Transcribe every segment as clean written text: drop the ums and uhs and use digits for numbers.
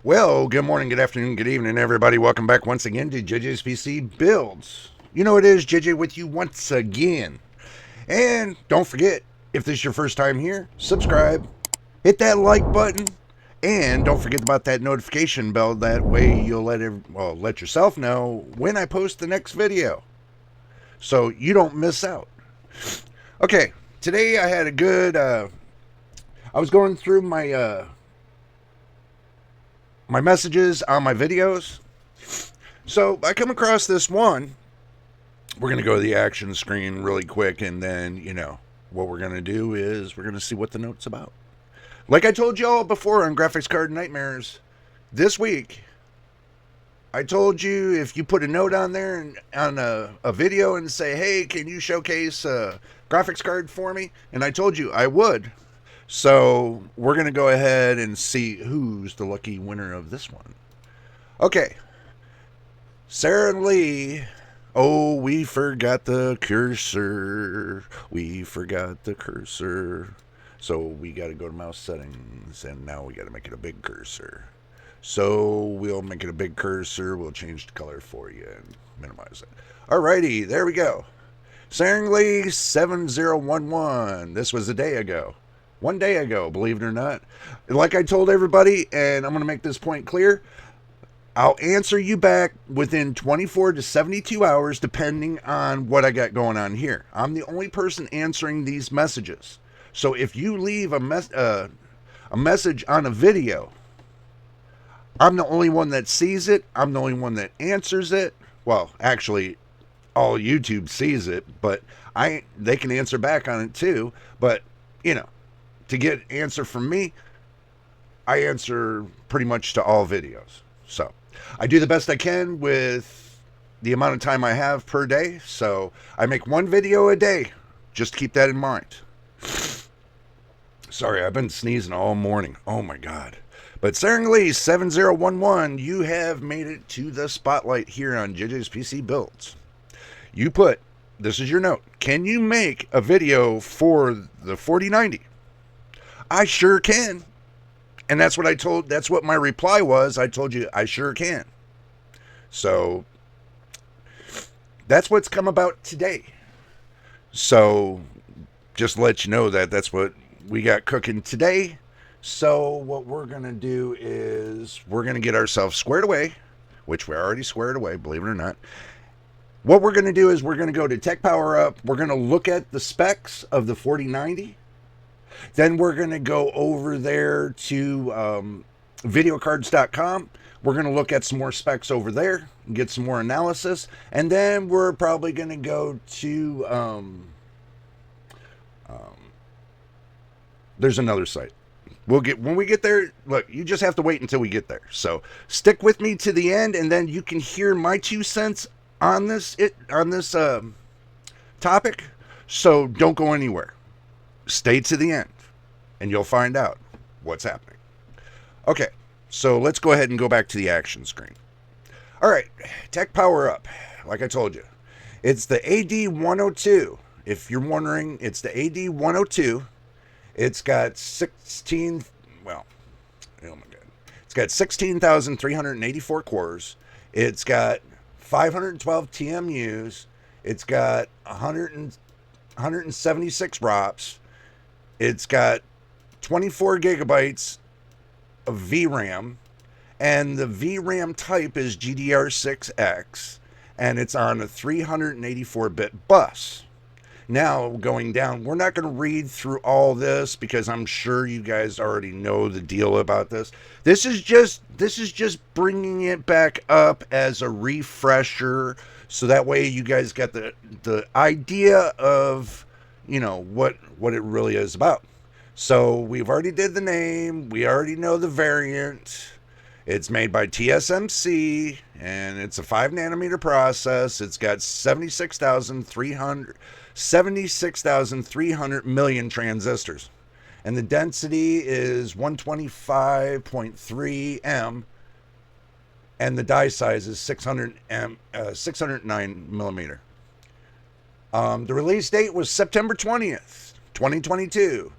Well, good morning, good afternoon, good evening, everybody. Welcome back once again to JJ's PC Builds. You know it is JJ with you once again. And don't forget, if this is your first time here, subscribe, hit that like button, and don't forget about that notification bell. That way you'll let yourself know when I post the next video, so you don't miss out. Okay, today I had a good. I was going through my messages on my videos. So I come across this one. We're going to go to the action screen really quick, and then, what we're going to do is we're going to see what the note's about. Like I told y'all before on Graphics Card Nightmares, this week, I told you if you put a note on there and on a video and say, hey, can you showcase a graphics card for me? And I told you I would. So we're going to go ahead and see who's the lucky winner of this one. Okay. Sarah Lee. Oh, we forgot the cursor. We forgot the cursor. So we got to go to mouse settings, and now we got to make it a big cursor. So we'll make it a big cursor. We'll change the color for you and minimize it. Alrighty, there we go. Sarah Lee 7011. This was a day ago. 1 day ago, believe it or not. Like I told everybody, and I'm going to make this point clear, I'll answer you back within 24 to 72 hours, depending on what I got going on here. I'm the only person answering these messages. So if you leave a message on a video, I'm the only one that sees it. I'm the only one that answers it. Well, actually, all YouTube sees it, but they can answer back on it too. But, to get an answer from me, I answer pretty much to all videos. So I do the best I can with the amount of time I have per day. So I make one video a day. Just keep that in mind. Sorry, I've been sneezing all morning. Oh my God. But Sarah Lee 7011, you have made it to the spotlight here on JJ's PC Builds. You put, this is your note, can you make a video for the 4090? I sure can. And that's what my reply was. I told you I sure can. So that's what's come about today. So just to let you know that's what we got cooking today. So what we're going to do is we're going to get ourselves squared away, which we're already squared away, believe it or not. What we're going to do is we're going to go to Tech Power Up. We're going to look at the specs of the 4090. Then we're going to go over there to videocards.com. We're going to look at some more specs over there and get some more analysis. And then we're probably going to go to, there's another site. When we get there, look, you just have to wait until we get there. So stick with me to the end, and then you can hear my 2 cents on this topic. So don't go anywhere. Stay to the end, and you'll find out what's happening. Okay, so let's go ahead and go back to the action screen. All right, Tech Power Up. Like I told you, it's the AD102. If you're wondering, it's the AD102. It's got It's got 16,384 cores. It's got 512 TMUs. It's got 176 ROPS. It's got 24 gigabytes of VRAM, and the VRAM type is GDR6X, and it's on a 384-bit bus. Now, going down, we're not going to read through all this because I'm sure you guys already know the deal about this. This is just bringing it back up as a refresher, so that way you guys got the idea of what it really is about. So we've already did the name. We already know the variant. It's made by TSMC, and it's a 5 nanometer process. It's got 76,300 million transistors. And the density is 125.3 M. And the die size is 609 millimeter. The release date was September 20th, 2022.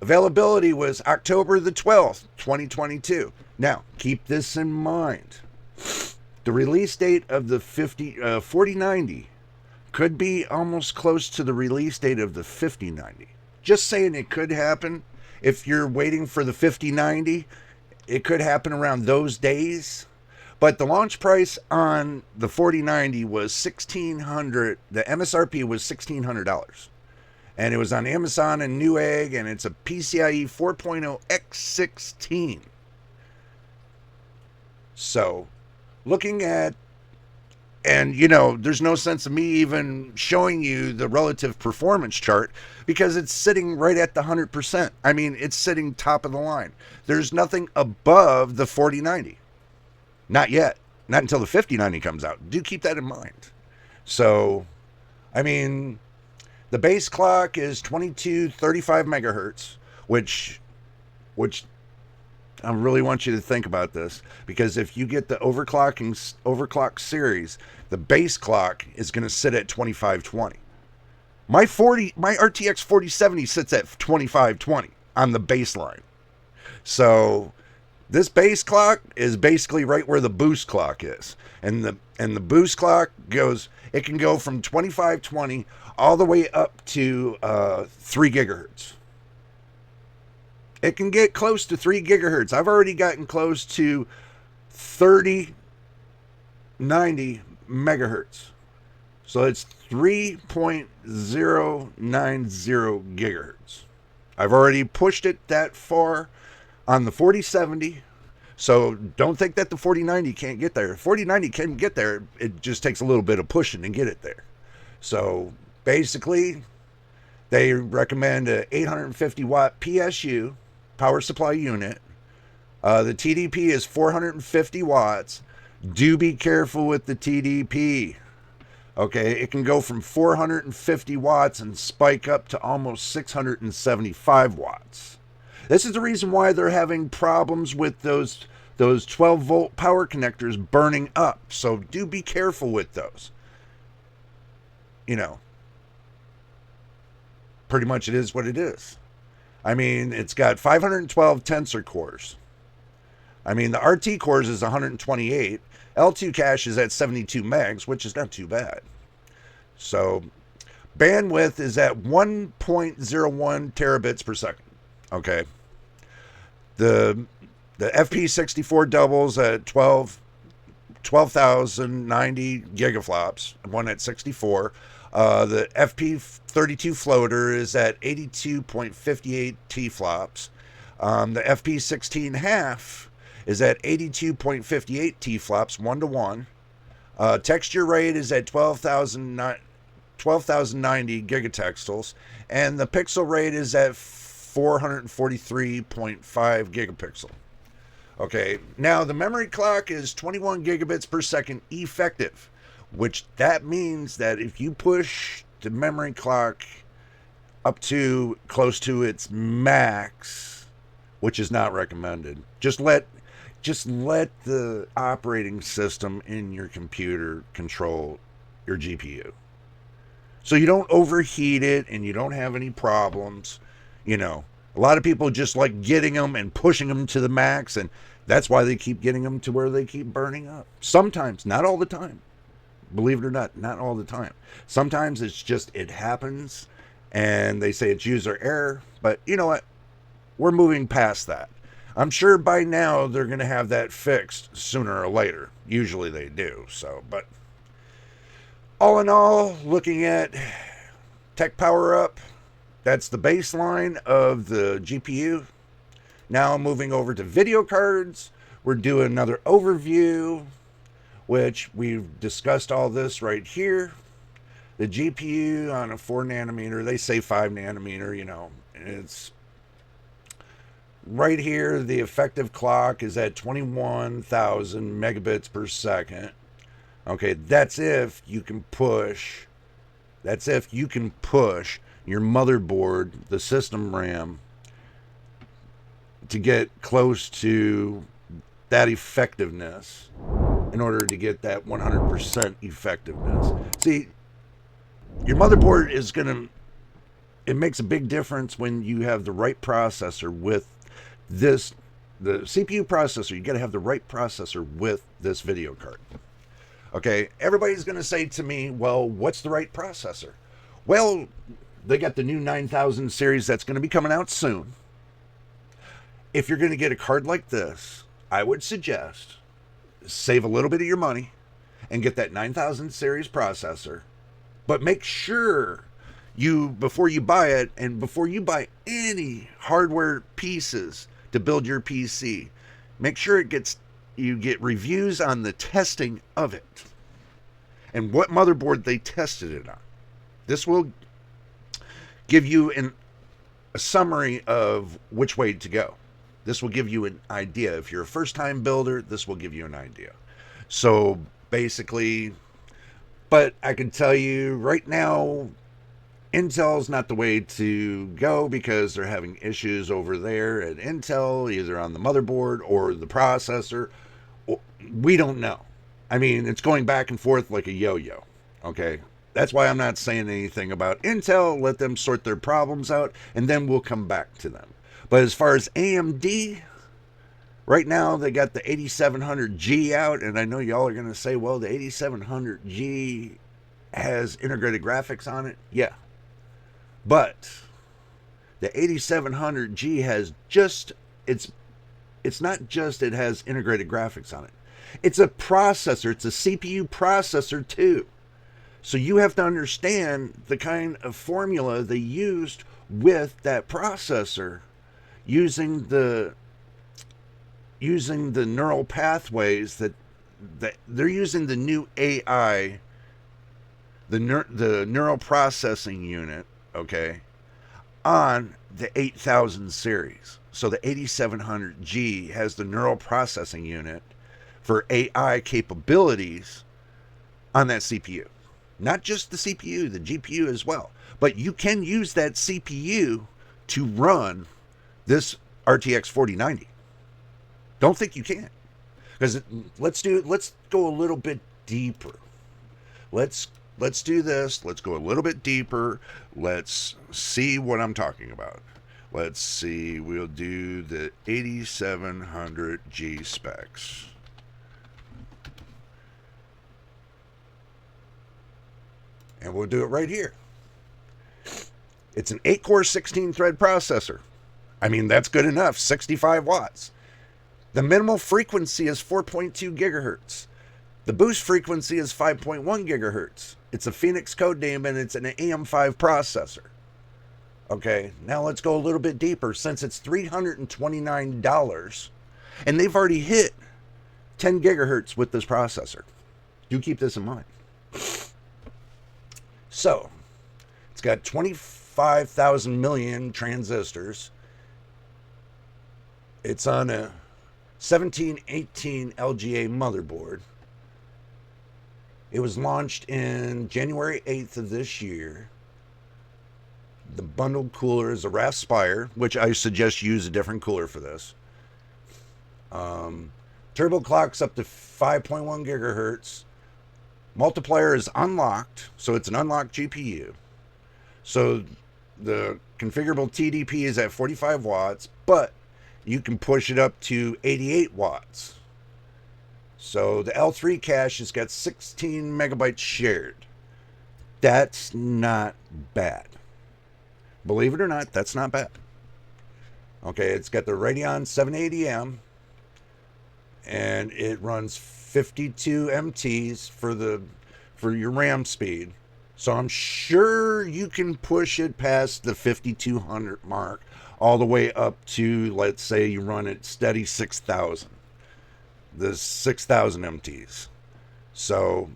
Availability was October the 12th, 2022. Now, keep this in mind. The release date of the 4090 could be almost close to the release date of the 5090. Just saying, it could happen. If you're waiting for the 5090, it could happen around those days. But the launch price on the 4090 was $1,600. The MSRP was $1,600. And it was on Amazon and Newegg, and it's a PCIe 4.0 X16. So, looking at, and you know, there's no sense of me even showing you the relative performance chart because it's sitting right at the 100%. I mean, it's sitting top of the line. There's nothing above the 4090. Not yet. Not until the 5090 comes out. Do keep that in mind. So, I mean, the base clock is 2235 megahertz, which I really want you to think about this, because if you get the overclock series, the base clock is going to sit at 2520. My RTX 4070 sits at 2520 on the baseline. So this base clock is basically right where the boost clock is. And the boost clock it can go from 2520 all the way up to 3 gigahertz. It can get close to 3 gigahertz. I've already gotten close to 3090 megahertz. So it's 3.090 gigahertz. I've already pushed it that far on the 4070. So don't think that the 4090 can't get there. 4090 can get there. It just takes a little bit of pushing to get it there. So basically, they recommend a 850 watt PSU, power supply unit. The TDP is 450 watts. Do be careful with the TDP. Okay, it can go from 450 watts and spike up to almost 675 watts. This is the reason why they're having problems with those 12 volt power connectors burning up. So do be careful with those. You know, pretty much it is what it is. I mean, it's got 512 tensor cores. I mean, the RT cores is 128. L2 cache is at 72 megs, which is not too bad. So bandwidth is at 1.01 terabits per second. Okay. The FP64 doubles at 12,090 gigaflops, one at 64. The FP32 floater is at 82.58 T-flops. The FP16 half is at 82.58 T-flops, 1-to-1. Texture rate is at 12,090 gigatextiles. And the pixel rate is at 443.5 gigapixel. Okay, now the memory clock is 21 gigabits per second effective, which that means that if you push the memory clock up to close to its max, which is not recommended, just let the operating system in your computer control your GPU. So you don't overheat it and you don't have any problems. You know, a lot of people just like getting them and pushing them to the max, and that's why they keep getting them to where they keep burning up. Sometimes, not all the time. Believe it or not all the time. Sometimes it's just, it happens, and they say it's user error, but you know what? We're moving past that. I'm sure by now they're going to have that fixed sooner or later. Usually they do, so, but all in all, looking at Tech Power Up, that's the baseline of the GPU. Now moving over to video cards, we're doing another overview, which we've discussed all this right here. The GPU on a 4 nanometer, they say 5 nanometer, you know, it's right here. The effective clock is at 21,000 megabits per second. Okay, that's if you can push your motherboard, the system RAM, to get close to that effectiveness in order to get that 100% effectiveness. See, your motherboard is going to it makes a big difference when you have the right processor with this, the CPU processor. You got to have the right processor with this video card. Okay, everybody's going to say to me, well, what's the right processor? Well, they got the new 9000 series that's going to be coming out soon. If you're going to get a card like this, I would suggest save a little bit of your money and get that 9000 series processor. But make sure you, before you buy it, and before you buy any hardware pieces to build your PC, make sure you get reviews on the testing of it and what motherboard they tested it on. This will give you a summary of which way to go. This will give you an idea. If you're a first-time builder, this will give you an idea. So basically, but I can tell you right now, Intel's not the way to go because they're having issues over there at Intel, either on the motherboard or the processor. We don't know. I mean, it's going back and forth like a yo-yo. Okay? That's why I'm not saying anything about Intel. Let them sort their problems out, and then we'll come back to them. But as far as AMD, right now they got the 8700G out, and I know y'all are going to say, well, the 8700G has integrated graphics on it. Yeah. But the 8700G has just, it's not just it has integrated graphics on it. It's a processor. It's a CPU processor too. So you have to understand the kind of formula they used with that processor, using the neural pathways that they're using the new AI, the neural processing unit, okay, on the 8000 series. So the 8700G has the neural processing unit for AI capabilities on that CPU. Not just the CPU, the GPU as well. But you can use that CPU to run this RTX 4090. Don't think you can't. Because let's go a little bit deeper. Let's do this. Let's go a little bit deeper. Let's see what I'm talking about. Let's see. We'll do the 8700G specs. And we'll do it right here. It's an 8-core, 16-thread processor. I mean, that's good enough. 65 watts. The minimal frequency is 4.2 gigahertz. The boost frequency is 5.1 gigahertz. It's a Phoenix code name, and it's an AM5 processor. Okay, now let's go a little bit deeper. Since it's $329, and they've already hit 10 gigahertz with this processor. Do keep this in mind. So, it's got 25,000 million transistors. It's on a 1718 LGA motherboard. It was launched in January 8th of this year. The bundled cooler is a Raspberry, which I suggest you use a different cooler for this. Turbo clock's up to 5.1 gigahertz. Multiplier is unlocked, so it's an unlocked GPU. So the configurable TDP is at 45 watts, but you can push it up to 88 watts. So the L3 cache has got 16 megabytes shared. That's not bad. Believe it or not, that's not bad. Okay, it's got the Radeon 780M, and it runs 52 MTs for your RAM speed. So I'm sure you can push it past the 5200 mark all the way up to, let's say you run it steady 6000. The 6000 MTs. So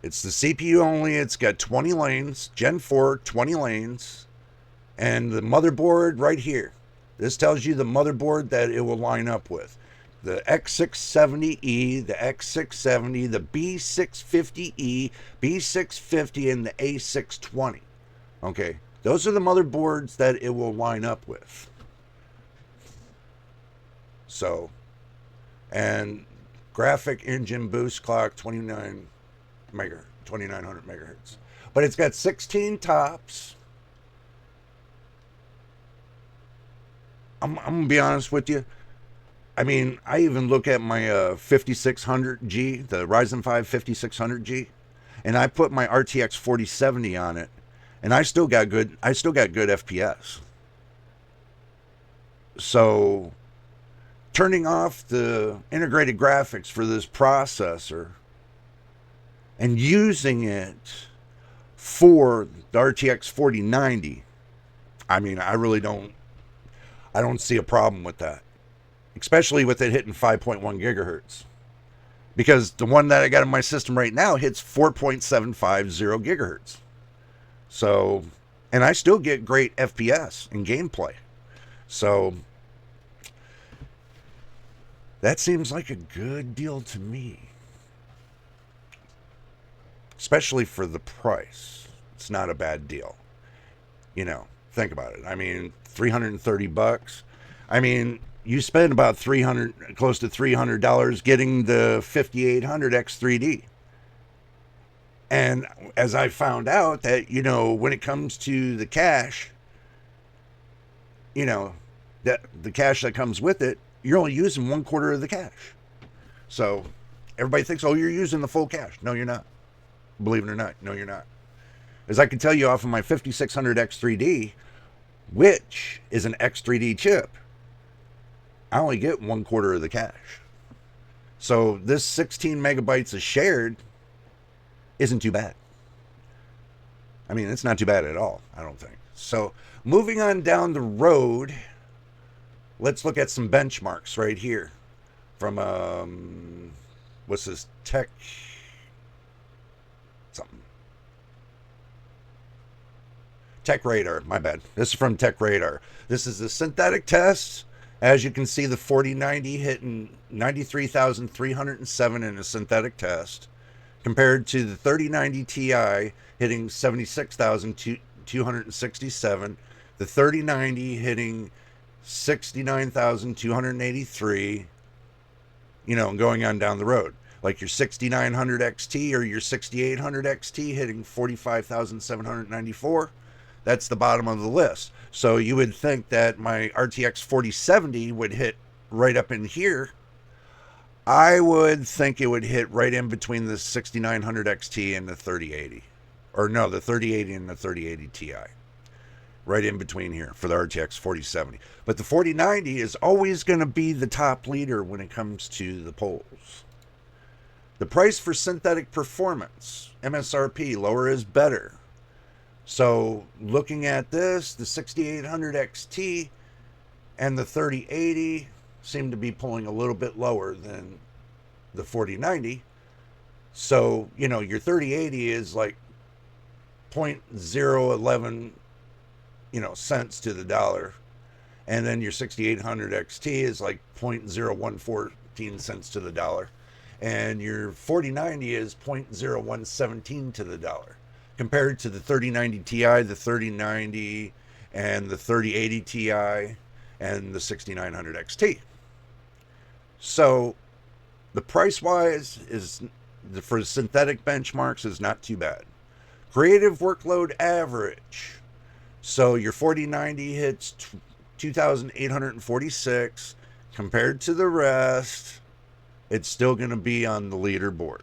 it's the CPU only. It's got 20 lanes, Gen 4, 20 lanes, and the motherboard right here. This tells you the motherboard that it will line up with. The X670E, the X670, the B650E, B650, and the A620. Okay, those are the motherboards that it will line up with. So, and graphic engine boost clock 2900 megahertz. But it's got 16 tops, I'm gonna be honest with you. I mean, I even look at my 5600G, the Ryzen 5 5600G, and I put my RTX 4070 on it, and I still got good. I still got good FPS. So turning off the integrated graphics for this processor and using it for the RTX 4090, I mean, I don't see a problem with that, especially with it hitting 5.1 gigahertz. Because the one that I got in my system right now hits 4.750 gigahertz. So, and I still get great FPS and gameplay. So, that seems like a good deal to me. Especially for the price. It's not a bad deal. You know, think about it. I mean, $330. I mean, you spend about close to $300 getting the 5800 X3D. And as I found out that, you know, when it comes to the cache, you know, that the cache that comes with it, you're only using 1/4 of the cache. So everybody thinks, oh, you're using the full cache. No, you're not. Believe it or not, no, you're not. As I can tell you off of my 5600 X3D, which is an X3D chip, I only get 1/4 of the cache. So this 16 megabytes of shared isn't too bad. I mean, it's not too bad at all, I don't think. So moving on down the road, let's look at some benchmarks right here from, what's this, Tech Radar, my bad. This is from Tech Radar. This is the synthetic test. As you can see, the 4090 hitting 93,307 in a synthetic test, compared to the 3090 Ti hitting 76,267, the 3090 hitting 69,283, you know, going on down the road. Like your 6900 XT or your 6800 XT hitting 45,794. That's the bottom of the list. So you would think that my RTX 4070 would hit right up in here. I would think it would hit right in between the 6900 XT and the 3080. Or no, the 3080 and the 3080 Ti. Right in between here for the RTX 4070. But the 4090 is always going to be the top leader when it comes to the polls. The price for synthetic performance, MSRP, lower is better. So looking at this, the 6800 XT and the 3080 seem to be pulling a little bit lower than the 4090. So, you know, your 3080 is like 0.011, you know, cents to the dollar. And then your 6800 XT is like 0.0114 cents to the dollar. And your 4090 is 0.0117 to the dollar. Compared to the 3090 Ti, the 3090, and the 3080 Ti, and the 6900 XT. So, the price-wise is, for synthetic benchmarks, is not too bad. Creative workload average. So, your 4090 hits 2,846. Compared to the rest, it's still going to be on the leaderboard.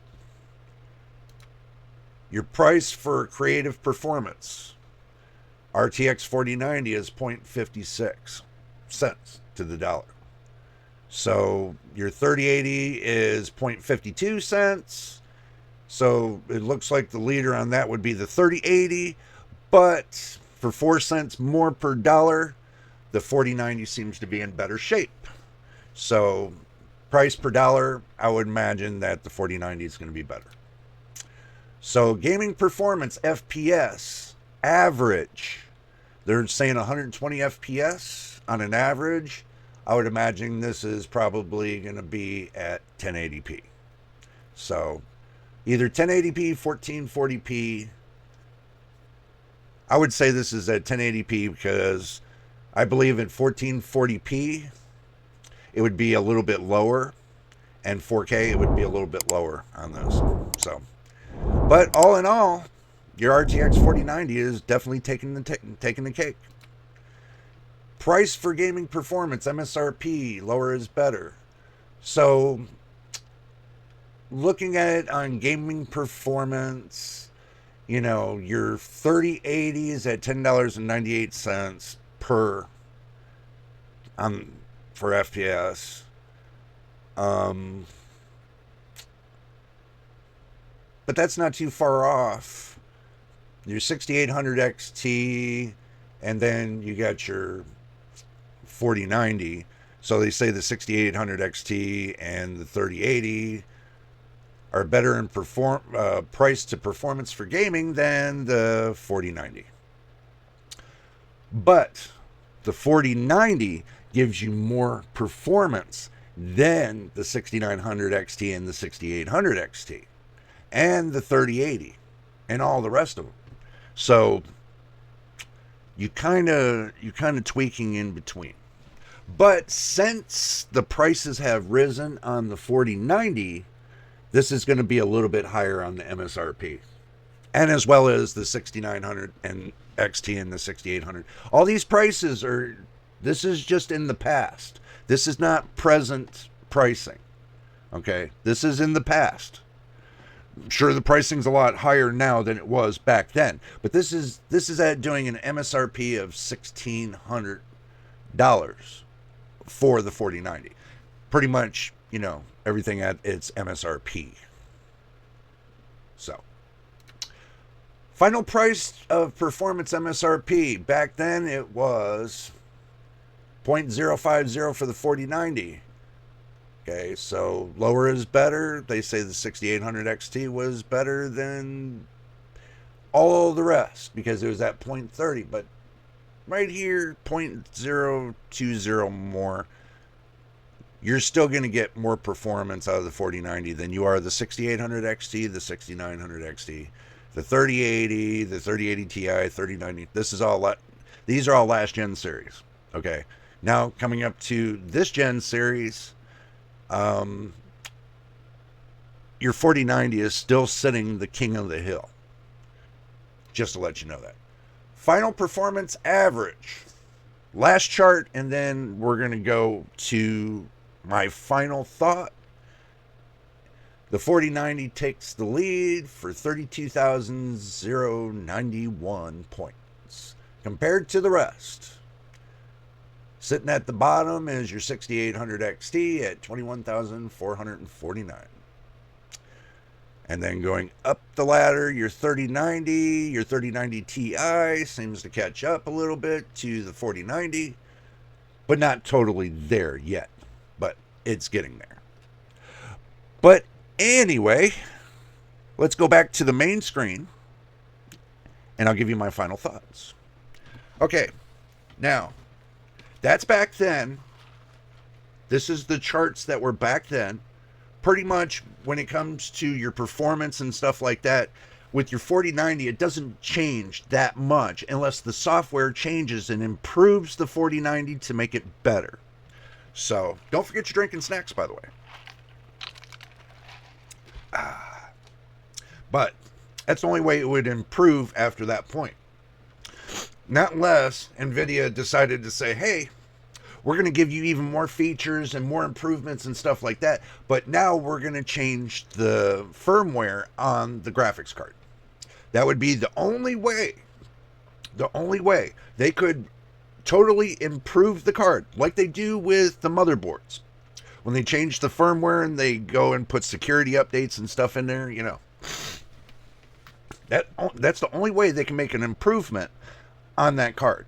Your price for creative performance, RTX 4090 is 0.56 cents to the dollar. So your 3080 is 0.52 cents. So it looks like the leader on that would be the 3080, but for 4 cents more per dollar, the 4090 seems to be in better shape. So price per dollar, I would imagine that the 4090 is going to be better. So gaming performance, FPS, average. They're saying 120 FPS on an average. I would imagine this is probably going to be at 1080p. So either 1080p, 1440p. I would say this is at 1080p because I believe at 1440p it would be a little bit lower, and 4K it would be a little bit lower on this. So, but all in all, your RTX 4090 is definitely taking the cake. Price for gaming performance, MSRP, lower is better. So, looking at it on gaming performance, your 3080 is at $10.98 per for FPS. But that's not too far off. Your 6800 XT, and then you got your 4090. So they say the 6800 XT and the 3080 are better in price to performance for gaming than the 4090. But the 4090 gives you more performance than the 6900 XT and the 6800 XT and the 3080 and all the rest of them. So you kind of tweaking in between. But since the prices have risen on the 4090, this is going to be a little bit higher on the MSRP. And as well as the 6900 and XT and the 6800. All these prices this is just in the past. This is not present pricing. Okay? This is in the past. I'm sure the pricing's a lot higher now than it was back then. But this is at doing an MSRP of $1,600 for the 4090. Pretty much, everything at its MSRP. So, final price of performance MSRP. Back then it was $0.050 for the 4090. Okay, so lower is better. They say the 6800 XT was better than all the rest because it was at 0.30. But right here, 0.020 more. You're still going to get more performance out of the 4090 than you are the 6800 XT, the 6900 XT, the 3080, the 3080 Ti, 3090. These are all last gen series. Okay, now coming up to this gen series, your 4090 is still sitting the king of the hill. Just to let you know that. Final performance average. Last chart, and then we're going to go to my final thought. The 4090 takes the lead for 32,091 points compared to the rest. Sitting at the bottom is your 6800 XT at 21,449. And then going up the ladder, your 3090 Ti seems to catch up a little bit to the 4090, but not totally there yet. But it's getting there. But anyway, let's go back to the main screen, and I'll give you my final thoughts. Okay, now, that's back then. This is the charts that were back then. Pretty much when it comes to your performance and stuff like that, with your 4090, it doesn't change that much unless the software changes and improves the 4090 to make it better. So, don't forget your drink and snacks, by the way. But that's the only way it would improve after that point. Not unless Nvidia decided to say, hey, we're going to give you even more features and more improvements and stuff like that. But now we're going to change the firmware on the graphics card. That would be the only way. The only way they could totally improve the card, like they do with the motherboards. When they change the firmware and they go and put security updates and stuff in there, that's the only way they can make an improvement on that card.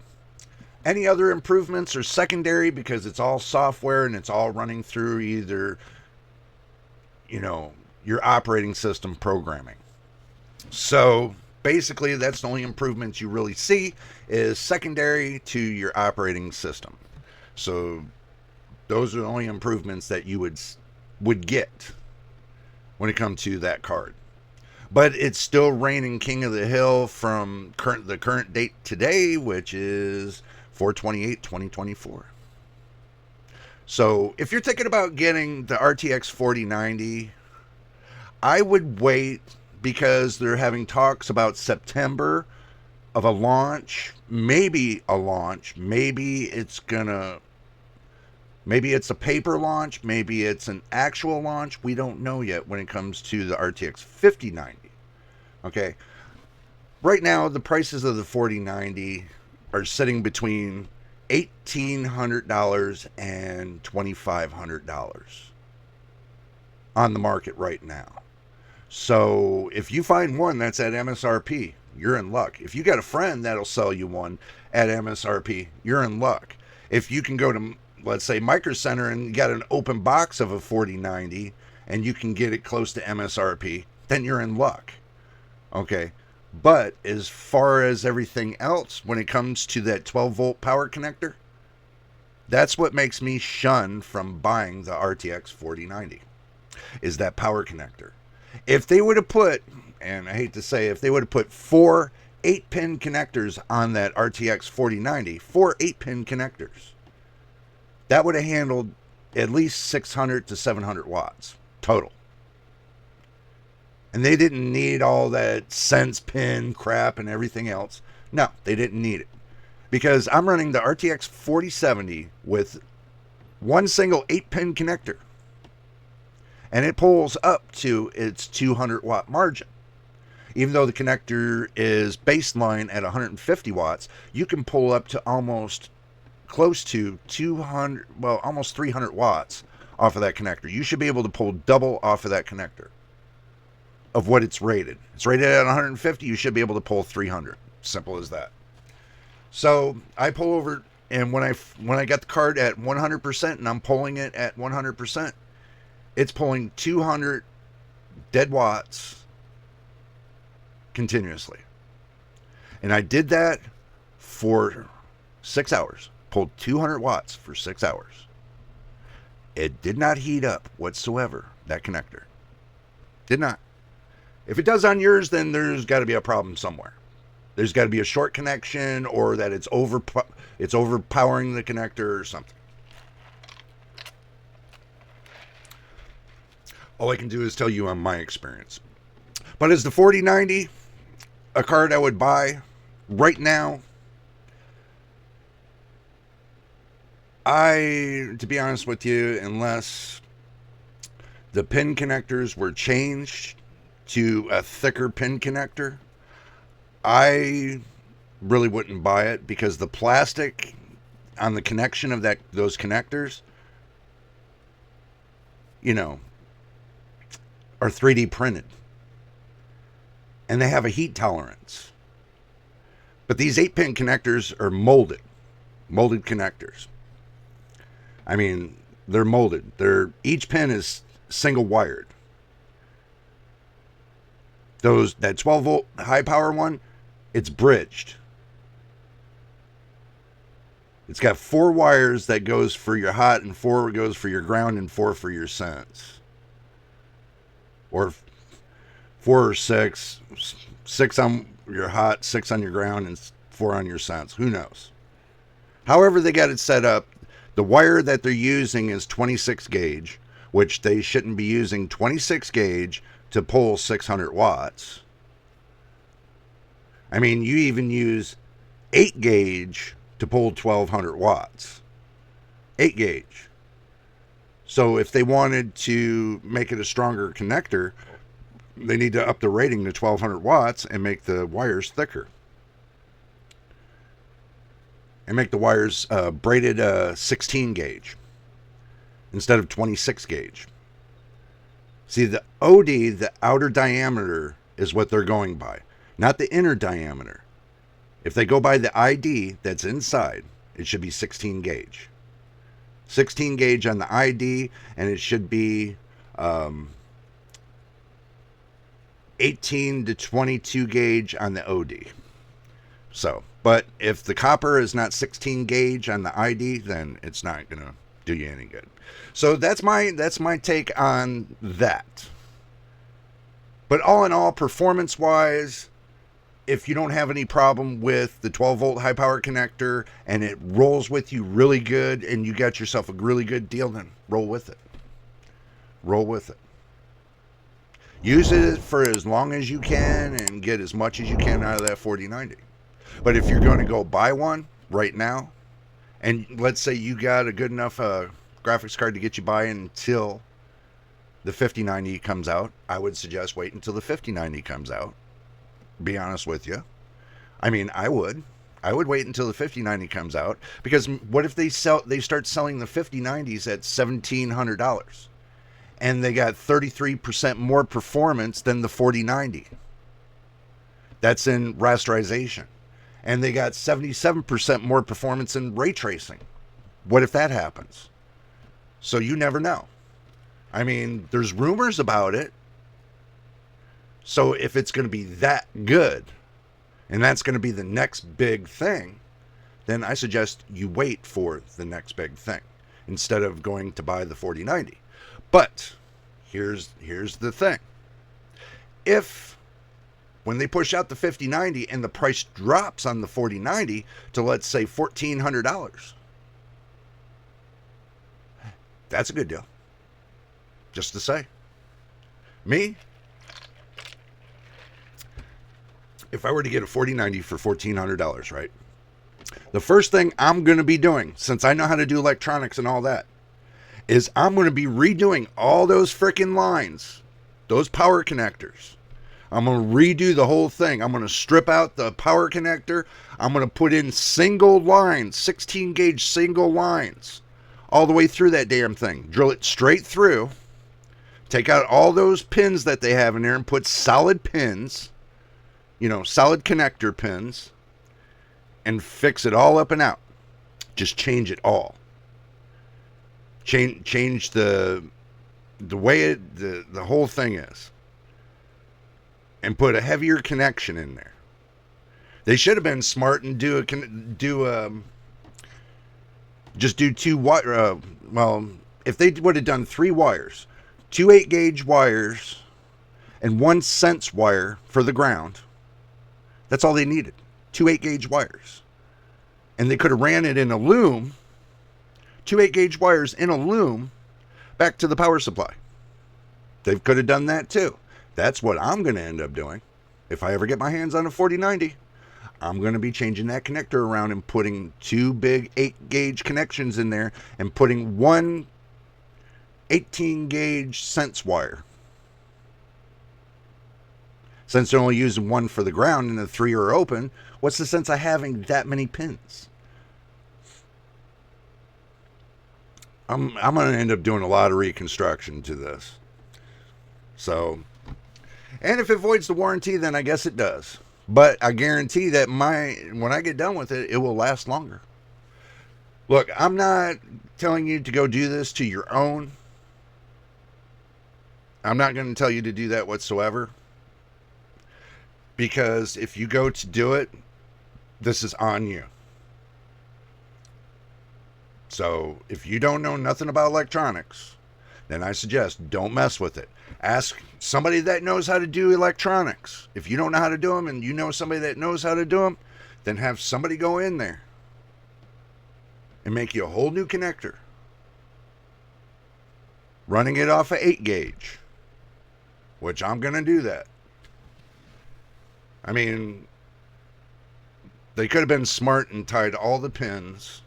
Any other improvements are secondary because it's all software and it's all running through either, your operating system programming. So basically, that's the only improvements you really see is secondary to your operating system. So those are the only improvements that you would get when it comes to that card. But it's still reigning king of the hill from the current date today, which is 4/28/2024. So if you're thinking about getting the RTX 4090, I would wait because they're having talks about September of a launch, maybe a launch, maybe it's a paper launch, maybe it's an actual launch. We don't know yet when it comes to the RTX 5090. Okay. Right now, the prices of the 4090 are sitting between $1,800 and $2,500 on the market right now. So if you find one that's at MSRP, you're in luck. If you got a friend that'll sell you one at MSRP, you're in luck. If you can go to, let's say, Micro Center and you got an open box of a 4090 and you can get it close to MSRP, then you're in luck. Okay. But as far as everything else, when it comes to that 12-volt power connector, that's what makes me shun from buying the RTX 4090, is that power connector. If they would have put, and I hate to say, if they would have put 4 8-pin connectors on that RTX 4090, 4 8-pin connectors, that would have handled at least 600 to 700 watts total. And they didn't need all that sense pin crap and everything else. No, they didn't need it. Because I'm running the RTX 4070 with one single 8-pin connector. And it pulls up to its 200 watt margin. Even though the connector is baseline at 150 watts, you can pull up to almost close to 200, well, almost 300 watts off of that connector. You should be able to pull double off of that connector of what it's rated. It's rated at 150. You should be able to pull 300. Simple as that. So I pull over, and when I got the card at 100% and I'm pulling it at 100%, it's pulling 200 dead watts continuously. And I did that for 6 hours. Pulled 200 watts for 6 hours. It did not heat up whatsoever, that connector. Did not. If it does on yours, then there's got to be a problem somewhere. There's got to be a short connection, or that it's overpowering the connector or something. All I can do is tell you on my experience. But is the 4090 a card I would buy right now? To be honest with you, unless the pin connectors were changed to a thicker pin connector, I really wouldn't buy it, because the plastic on the connection of those connectors, are 3D printed. And they have a heat tolerance. But these 8-pin connectors are molded connectors. I mean, they're molded. Each pin is single wired. That 12-volt high power one, it's bridged. It's got 4 wires that goes for your hot, and 4 goes for your ground, and 4 for your sense. Or 4 or 6. 6 on your hot, 6 on your ground, and 4 on your sense. Who knows? However they got it set up, the wire that they're using is 26 gauge, which they shouldn't be using 26 gauge to pull 600 watts. I mean, you even use 8 gauge to pull 1200 watts. 8 gauge. So if they wanted to make it a stronger connector, they need to up the rating to 1200 watts and make the wires thicker. And make the wires braided 16 gauge instead of 26 gauge. See, the OD, the outer diameter, is what they're going by, not the inner diameter. If they go by the ID that's inside, it should be 16 gauge. 16 gauge on the ID, and it should be 18 to 22 gauge on the OD. So, but if the copper is not 16 gauge on the ID, then it's not going to do you any good. So that's my take on that. But all in all, performance-wise, if you don't have any problem with the 12-volt high-power connector and it rolls with you really good and you got yourself a really good deal, then roll with it. Roll with it. Use it for as long as you can and get as much as you can out of that 4090. But if you're going to go buy one right now, and let's say you got a good enough graphics card to get you by until the 5090 comes out, I would suggest wait until the 5090 comes out. Be honest with you. I mean, I would wait until the 5090 comes out, because what if they start selling the 5090s at $1,700 and they got 33% more performance than the 4090? That's in rasterization. And they got 77% more performance in ray tracing. What if that happens? So you never know. I mean, there's rumors about it. So if it's going to be that good, and that's going to be the next big thing, then I suggest you wait for the next big thing instead of going to buy the 4090. But here's the thing. If when they push out the 5090 and the price drops on the 4090 to, let's say, $1,400, that's a good deal. Just to say. Me, if I were to get a 4090 for $1,400, right? The first thing I'm going to be doing, since I know how to do electronics and all that, is I'm going to be redoing all those freaking lines, those power connectors. I'm going to redo the whole thing. I'm going to strip out the power connector. I'm going to put in single lines, 16 gauge single lines, all the way through that damn thing. Drill it straight through. Take out all those pins that they have in there and put solid pins, solid connector pins, and fix it all up and out. Just change it all. Change the way the whole thing is. And put a heavier connection in there. They should have been smart and just do two wire. Well, if they would have done 3 wires, 2 8-gauge wires, and 1 sense wire for the ground. That's all they needed. 2 8-gauge wires, and they could have ran it in a loom. 2 8-gauge wires in a loom back to the power supply. They could have done that too. That's what I'm going to end up doing. If I ever get my hands on a 4090, I'm going to be changing that connector around and putting 2 big 8-gauge connections in there and putting 1 18-gauge sense wire. Since they're only using 1 for the ground and the 3 are open, what's the sense of having that many pins? I'm going to end up doing a lot of reconstruction to this. So, and if it voids the warranty, then I guess it does. But I guarantee that when I get done with it, it will last longer. Look, I'm not telling you to go do this to your own. I'm not going to tell you to do that whatsoever. Because if you go to do it, this is on you. So if you don't know nothing about electronics, then I suggest don't mess with it. Ask somebody that knows how to do electronics. If you don't know how to do them and you know somebody that knows how to do them, then have somebody go in there and make you a whole new connector. Running it off of 8-gauge, which I'm going to do that. I mean, they could have been smart and tied all the pins,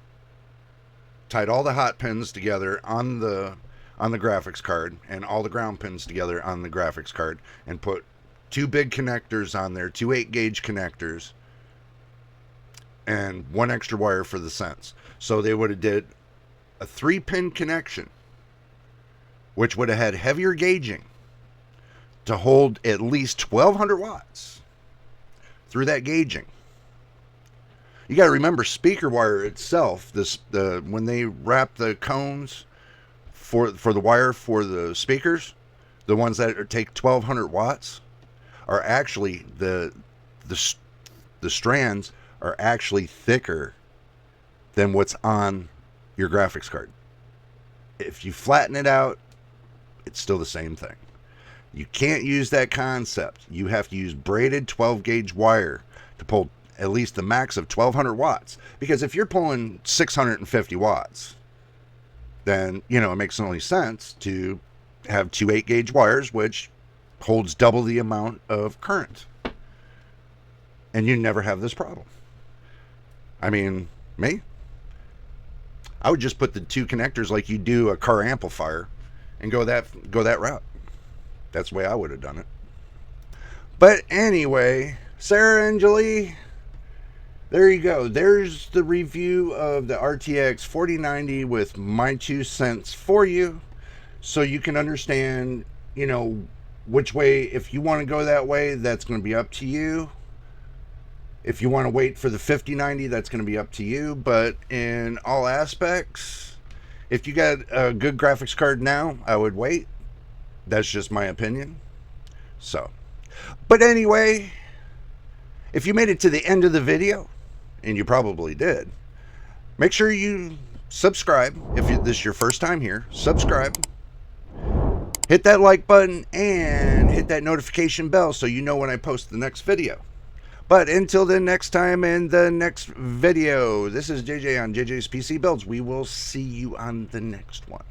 tied all the hot pins together on the graphics card and all the ground pins together on the graphics card and put 2 big connectors on there, 2 8-gauge connectors, and 1 extra wire for the sense. So they would have did a 3-pin connection, which would have had heavier gauging to hold at least 1200 watts through that gauging. You got to remember, speaker wire itself, when they wrap the cones for the wire for the speakers, the ones that take 1200 watts are actually the strands are actually thicker than what's on your graphics card. If you flatten it out, it's still the same thing. You can't use that concept. You have to use braided 12-gauge wire to pull at least the max of 1200 watts. Because if you're pulling 650 watts, then, it makes only sense to have 2 8-gauge wires, which holds double the amount of current. And you never have this problem. I mean, me, I would just put the two connectors like you do a car amplifier and go that route. That's the way I would have done it. But anyway, Sarah and Julie, there you go. There's the review of the RTX 4090 with my 2 cents for you, so you can understand, you know, which way. If you want to go that way, that's going to be up to you. If you want to wait for the 5090, that's going to be up to you. But in all aspects, if you got a good graphics card now, I would wait. That's just my opinion. So, but anyway, if you made it to the end of the video, and you probably did, make sure you subscribe. If this is your first time here, subscribe. Hit that like button and hit that notification bell so you know when I post the next video. But until then, next time in the next video, this is JJ on JJ's PC Builds. We will see you on the next one.